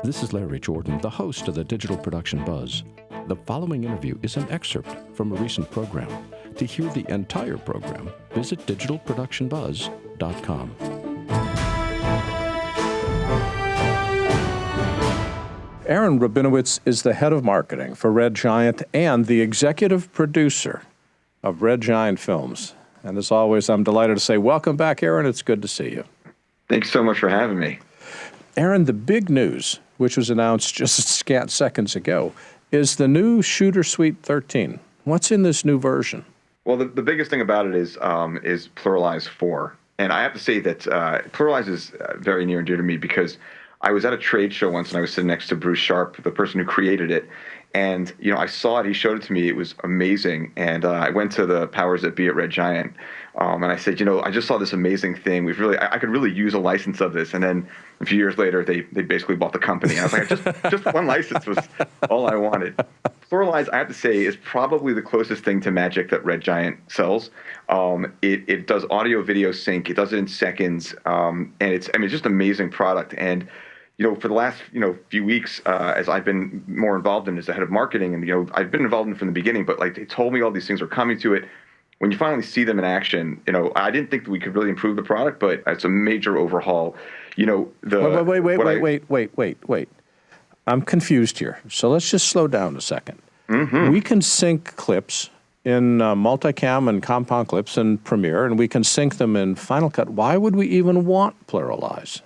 This is Larry Jordan, the host of the Digital Production Buzz. The following interview is an excerpt from a recent program. To hear the entire program, visit digitalproductionbuzz.com. Aaron Rabinowitz is the head of marketing for Red Giant and the executive producer of Red Giant Films. And as always, I'm delighted to say, welcome back, Aaron. It's good to see you. Thanks so much for having me. Aaron, the big news, which was announced just scant seconds ago, is the new Shooter Suite 13. What's in this new version? Well, the biggest thing about it is Pluralize 4. And I have to say that Pluralize is very near and dear to me because I was at a trade show once and I was sitting next to Bruce Sharp, the person who created it. And, I saw it. He showed it to me. It was amazing. And I went to the powers that be at Red Giant. And I said, I just saw this amazing thing. I could really use a license of this. And then a few years later, they basically bought the company. And I was like, just one license was all I wanted. Pluralize, I have to say, is probably the closest thing to magic that Red Giant sells. It does audio video sync. It does it in seconds. And it's just an amazing product. And for the last, few weeks, as I've been more involved in as the head of marketing, and, I've been involved in it from the beginning, but they told me all these things were coming to it. When you finally see them in action, I didn't think that we could really improve the product, but it's a major overhaul. Wait. I'm confused here. So let's just slow down a second. Mm-hmm. We can sync clips in multicam and compound clips in Premiere, and we can sync them in Final Cut. Why would we even want Pluralize?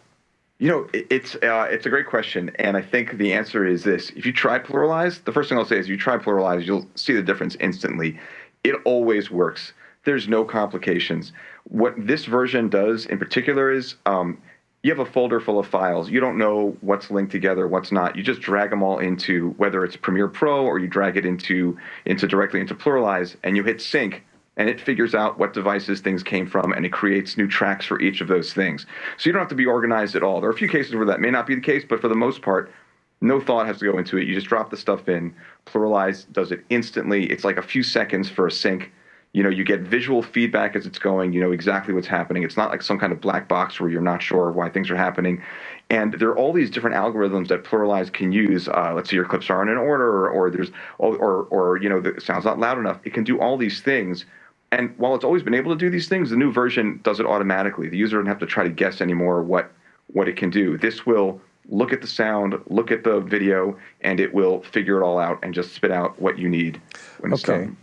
It's a great question, and I think the answer is this. If you try Pluralize, the first thing I'll say is you try Pluralize, you'll see the difference instantly. It always works. There's no complications. What this version does in particular is you have a folder full of files. You don't know what's linked together, what's not. You just drag them all into, whether it's Premiere Pro or you drag it directly into Pluralize, and you hit sync, and it figures out what devices things came from, and it creates new tracks for each of those things. So you don't have to be organized at all. There are a few cases where that may not be the case, but for the most part, no thought has to go into it. You just drop the stuff in. Pluralize does it instantly. It's like a few seconds for a sync. You get visual feedback as it's going. You know exactly what's happening. It's not like some kind of black box where you're not sure why things are happening. And there are all these different algorithms that Pluralize can use. Let's say your clips aren't in order, or there's, or the sound's not loud enough. It can do all these things. And while it's always been able to do these things, the new version does it automatically. The user doesn't have to try to guess anymore what it can do. This will look at the sound, look at the video, and it will figure it all out and just spit out what you need when it's done.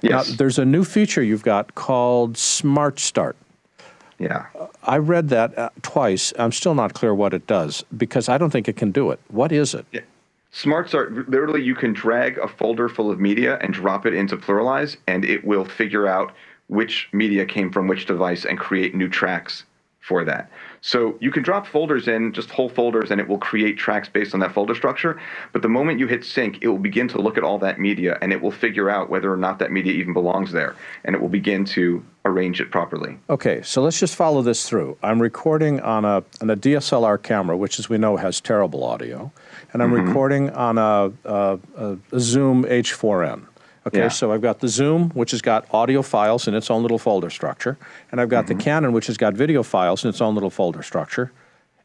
Yes. Now, there's a new feature you've got called Smart Start. Yeah. I read that twice. I'm still not clear what it does because I don't think it can do it. What is it? Yeah. Smart Start, literally you can drag a folder full of media and drop it into Pluralize, and it will figure out which media came from which device and create new tracks for that. So you can drop folders in, just whole folders, and it will create tracks based on that folder structure. But the moment you hit sync, it will begin to look at all that media, and it will figure out whether or not that media even belongs there, and it will begin to arrange it properly. Okay, so let's just follow this through. I'm recording on a DSLR camera, which, as we know, has terrible audio, and I'm recording on a Zoom H4n. Okay, Yeah. So I've got the Zoom, which has got audio files in its own little folder structure, and I've got the Canon, which has got video files in its own little folder structure,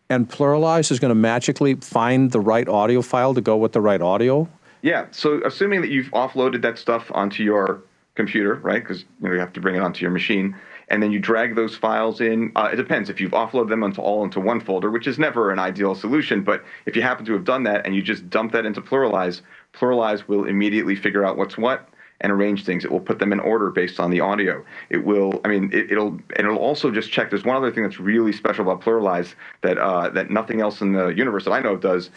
and Pluralize is going to magically find the right audio file to go with the right audio? Yeah, so assuming that you've offloaded that stuff onto your computer, right, because you have to bring it onto your machine, and then you drag those files in. It depends if you've offloaded them into one folder, which is never an ideal solution, but if you happen to have done that and you just dump that into Pluralize, Pluralize will immediately figure out what's what and arrange things. It will put them in order based on the audio. It will, it'll also just check. There's one other thing that's really special about Pluralize that nothing else in the universe that I know of does.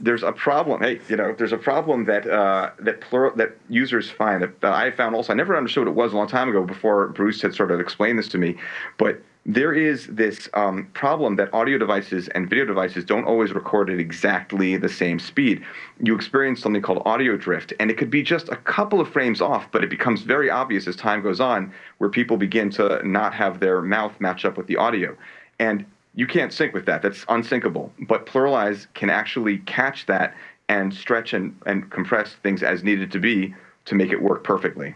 There's a problem. There's a problem that users find that I found also. I never understood what it was a long time ago before Bruce had sort of explained this to me, but there is this problem that audio devices and video devices don't always record at exactly the same speed. You experience something called audio drift, and it could be just a couple of frames off, but it becomes very obvious as time goes on where people begin to not have their mouth match up with the audio. And you can't sync with that. That's unsyncable. But Pluralize can actually catch that and stretch and compress things as needed to be to make it work perfectly.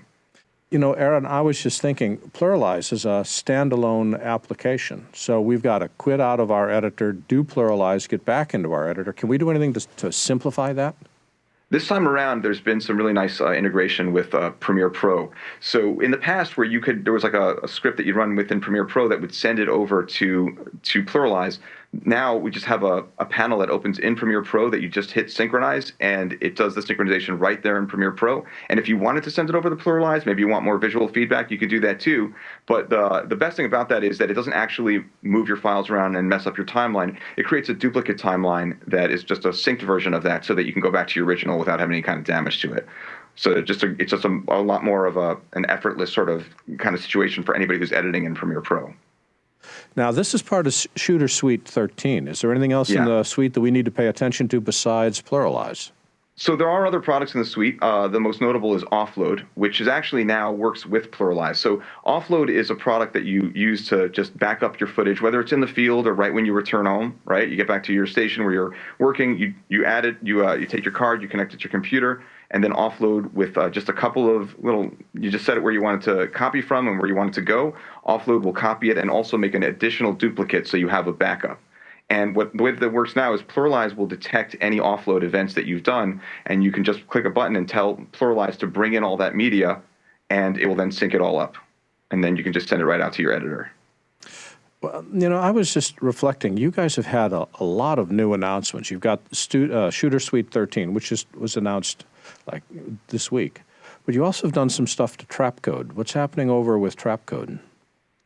You know, Aaron, I was just thinking, Pluralize is a standalone application. So we've got to quit out of our editor, do Pluralize, get back into our editor. Can we do anything to simplify that? This time around, there's been some really nice integration with Premiere Pro. So in the past, where there was like a script that you'd run within Premiere Pro that would send it over to Pluralize. Now we just have a panel that opens in Premiere Pro that you just hit synchronize, and it does the synchronization right there in Premiere Pro. And if you wanted to send it over to Pluralize, maybe you want more visual feedback, you could do that too. But the best thing about that is that it doesn't actually move your files around and mess up your timeline. It creates a duplicate timeline that is just a synced version of that, so that you can go back to your original without having any kind of damage to it. So it's just a lot more of an effortless sort of kind of situation for anybody who's editing in Premiere Pro. Now, this is part of Shooter Suite 13. Is there anything else in the suite that we need to pay attention to besides Pluralize? So there are other products in the suite. The most notable is Offload, which is actually now works with Pluralize. So Offload is a product that you use to just back up your footage, whether it's in the field or right when you return home, right? You get back to your station where you're working, you add it, you take your card, you connect it to your computer, and then offload with just a couple of you just set it where you want it to copy from and where you want it to go. Offload will copy it and also make an additional duplicate so you have a backup. And the way that works now is Pluralize will detect any offload events that you've done, and you can just click a button and tell Pluralize to bring in all that media, and it will then sync it all up. And then you can just send it right out to your editor. Well, you know, I was just reflecting. You guys have had a lot of new announcements. You've got Shooter Suite 13, which was announced like this week. But you also have done some stuff to Trapcode. What's happening over with Trapcode?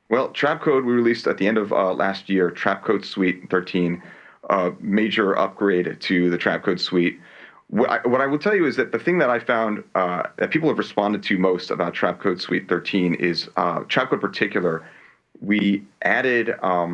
Well, Trapcode we released at the end of last year, Trapcode Suite 13, major upgrade to the Trapcode Suite. What I will tell you is that the thing that I found that people have responded to most about Trapcode Suite 13 is Trapcode Particular. We added a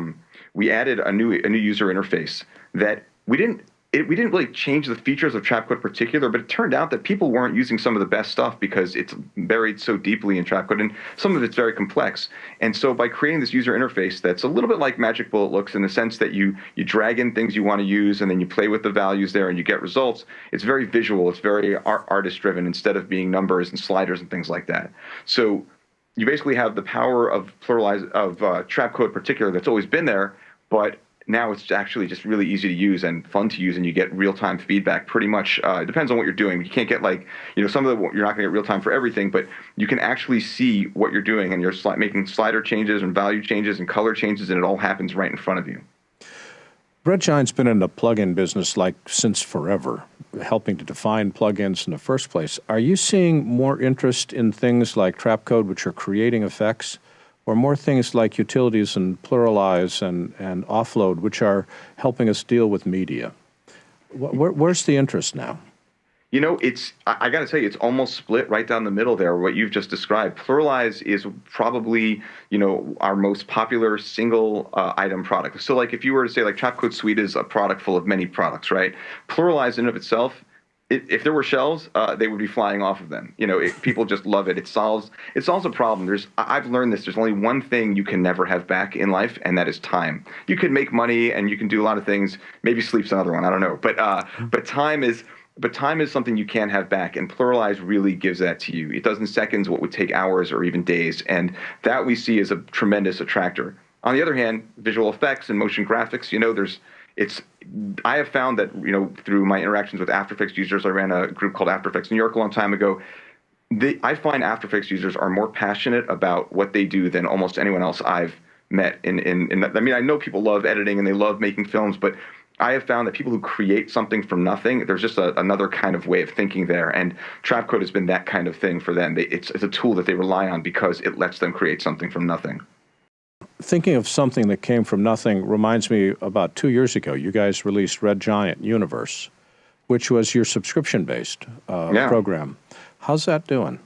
new user interface that we didn't really change the features of Trapcode Particular, but it turned out that people weren't using some of the best stuff because it's buried so deeply in Trapcode, and some of it's very complex. And so by creating this user interface that's a little bit like Magic Bullet looks in the sense that you drag in things you want to use, and then you play with the values there and you get results, it's very visual, it's very artist-driven instead of being numbers and sliders and things like that. So you basically have the power of Trapcode Particular that's always been there, but now it's actually just really easy to use and fun to use, and you get real-time feedback pretty much. It depends on what you're doing. You can't get some of you're not going to get real-time for everything, but you can actually see what you're doing, and you're making slider changes and value changes and color changes, and it all happens right in front of you. Red Giant's been in the plugin business since forever, helping to define plugins in the first place. Are you seeing more interest in things like Trapcode, which are creating effects, or more things like utilities and Pluralize and Offload, which are helping us deal with media? Where's the interest now? You know, I got to tell you, it's almost split right down the middle there, what you've just described. Pluralize is probably, our most popular single item product. So like if you were to say like Trapcode Suite is a product full of many products, right? Pluralize in and of itself, if there were shelves, they would be flying off of them. People just love it. It solves a problem. I've learned this. There's only one thing you can never have back in life, and that is time. You can make money and you can do a lot of things. Maybe sleep's another one. I don't know. But time is something you can't have back, and Pluralize really gives that to you. It does in seconds what would take hours or even days, and that we see as a tremendous attractor. On the other hand, visual effects and motion graphics, I have found that, through my interactions with After Effects users, I ran a group called After Effects New York a long time ago. I find After Effects users are more passionate about what they do than almost anyone else I've met. I know people love editing and they love making films, but I have found that people who create something from nothing, there's just another kind of way of thinking there. And Trapcode has been that kind of thing for them. It's a tool that they rely on because it lets them create something from nothing. Thinking of something that came from nothing reminds me about 2 years ago, you guys released Red Giant Universe, which was your subscription-based program. How's that doing?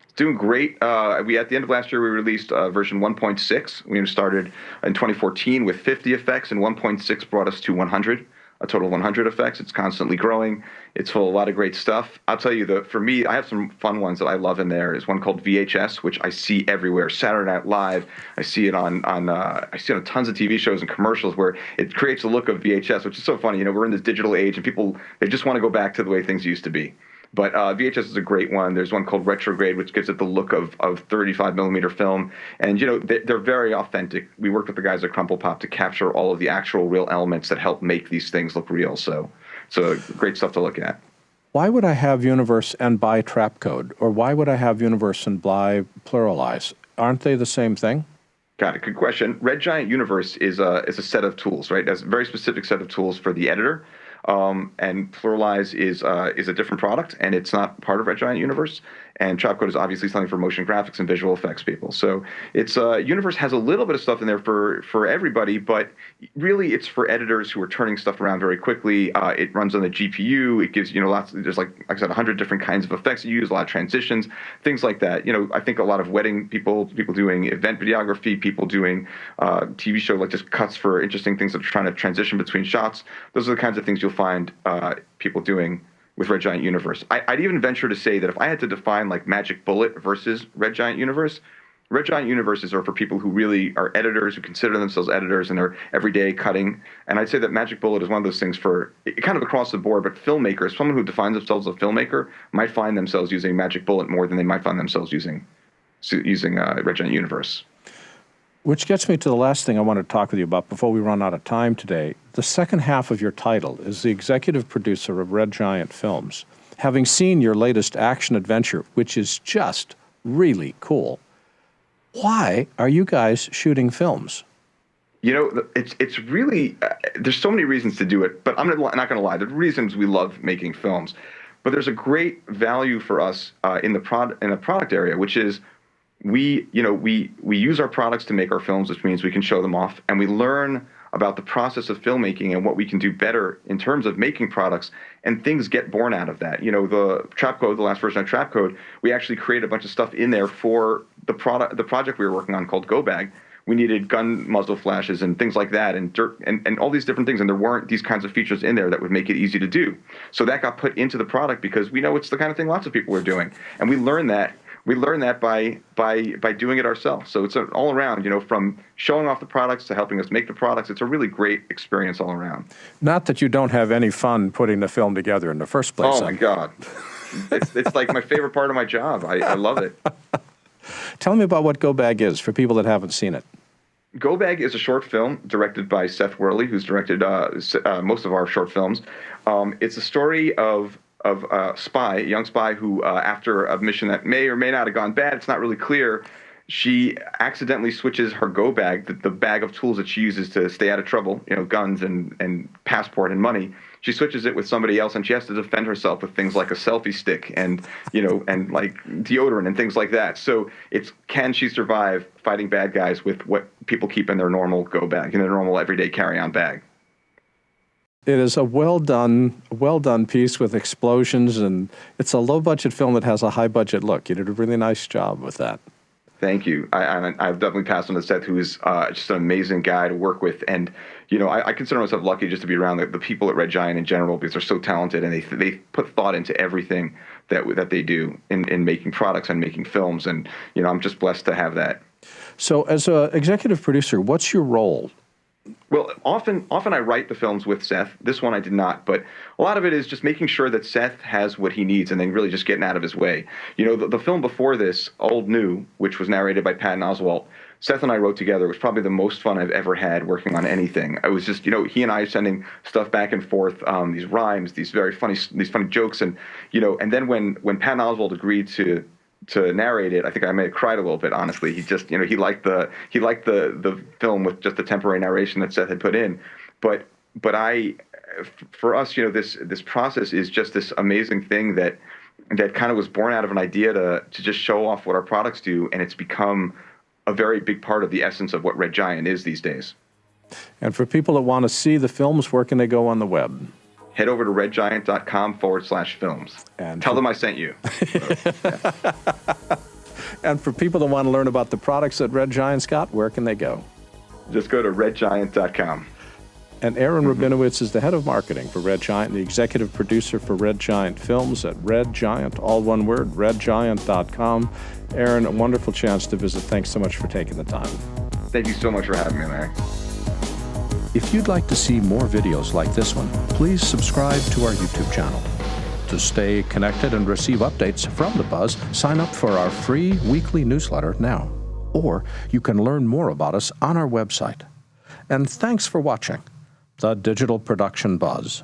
It's doing great. At the end of last year, we released version 1.6. We started in 2014 with 50 effects, and 1.6 brought us to 100. A total of 100 effects. It's constantly growing. It's full of a lot of great stuff. I'll tell you, for me, I have some fun ones that I love in there. There's one called VHS, which I see everywhere. Saturday Night Live. I see it on tons of TV shows and commercials where it creates a look of VHS, which is so funny. We're in this digital age, and people, they just want to go back to the way things used to be. But VHS is a great one. There's one called Retrograde, which gives it the look of 35 millimeter film. And, they're very authentic. We worked with the guys at Crumple Pop to capture all of the actual real elements that help make these things look real. So great stuff to look at. Why would I have Universe and buy Trapcode? Or why would I have Universe and buy Pluralize? Aren't they the same thing? Got it. Good question. Red Giant Universe is a set of tools, right? That's a very specific set of tools for the editor. And Pluralize is a different product, and it's not part of Red Giant Universe. And Trapcode is obviously something for motion graphics and visual effects people. So it's Universe has a little bit of stuff in there for everybody, but really it's for editors who are turning stuff around very quickly. It runs on the GPU. It gives lots. There's like I said, 100 different kinds of effects you use, a lot of transitions, things like that. I think a lot of wedding people doing event videography, people doing TV show like just cuts for interesting things that are trying to transition between shots. Those are the kinds of things you'll find people doing with Red Giant Universe. I'd even venture to say that if I had to define like Magic Bullet versus Red Giant Universe are for people who really are editors, who consider themselves editors and are everyday cutting. And I'd say that Magic Bullet is one of those things for kind of across the board, but filmmakers, someone who defines themselves as a filmmaker might find themselves using Magic Bullet more than they might find themselves using Red Giant Universe. Which gets me to the last thing I want to talk with you about before we run out of time today. The second half of your title is the executive producer of Red Giant Films. Having seen your latest action adventure, which is just really cool, why are you guys shooting films? It's really there's so many reasons to do it, but I'm not going to lie. The reasons we love making films, but there's a great value for us in the product area, which is we use our products to make our films, which means we can show them off, and we learn about the process of filmmaking and what we can do better in terms of making products, and things get born out of that. The Trapcode, the last version of Trapcode, we actually created a bunch of stuff in there for the project we were working on called Go Bag. We needed gun muzzle flashes and things like that, and dirt and all these different things, and there weren't these kinds of features in there that would make it easy to do. So that got put into the product because we know it's the kind of thing lots of people are doing, and we learned that. We learn that by doing it ourselves. So it's all around, from showing off the products to helping us make the products. It's a really great experience all around. Not that you don't have any fun putting the film together in the first place. Oh, my God. It's like my favorite part of my job. I love it. Tell me about what Go Bag is for people that haven't seen it. Go Bag is a short film directed by Seth Worley, who's directed most of our short films. It's a story of a young spy who, after a mission that may or may not have gone bad, it's not really clear, she accidentally switches her Go Bag, the bag of tools that she uses to stay out of trouble, guns and passport and money. She switches it with somebody else, and she has to defend herself with things like a selfie stick and like deodorant and things like that. So can she survive fighting bad guys with what people keep in their normal Go Bag, in their normal everyday carry-on bag? It is a well done piece with explosions, and it's a low-budget film that has a high-budget look. You did a really nice job with that. Thank you. I've definitely passed on to Seth, who is just an amazing guy to work with. And, I consider myself lucky just to be around the people at Red Giant in general, because they're so talented, and they put thought into everything that they do in making products and making films. And, I'm just blessed to have that. So as an executive producer, what's your role? Well, often I write the films with Seth. This one I did not, but a lot of it is just making sure that Seth has what he needs and then really just getting out of his way. The film before this, Old New, which was narrated by Patton Oswalt, Seth and I wrote together. It was probably the most fun I've ever had working on anything. I was just, he and I sending stuff back and forth, these rhymes, these funny jokes, and then when Patton Oswalt agreed to narrate it, I think I may have cried a little bit, honestly. He just, he liked the film with just the temporary narration that Seth had put in. But for us, this process is just this amazing thing that kind of was born out of an idea to just show off what our products do, and it's become a very big part of the essence of what Red Giant is these days. And for people that want to see the films, where can they go on the web? Head over to redgiant.com/films. And tell them I sent you. And for people that want to learn about the products that Red Giant's got, where can they go? Just go to redgiant.com. And Aaron Rabinowitz is the head of marketing for Red Giant, and the executive producer for Red Giant Films at Red Giant, all one word, redgiant.com. Aaron, a wonderful chance to visit. Thanks so much for taking the time. Thank you so much for having me, Larry. If you'd like to see more videos like this one, please subscribe to our YouTube channel. To stay connected and receive updates from The Buzz, sign up for our free weekly newsletter now. Or you can learn more about us on our website. And thanks for watching The Digital Production Buzz.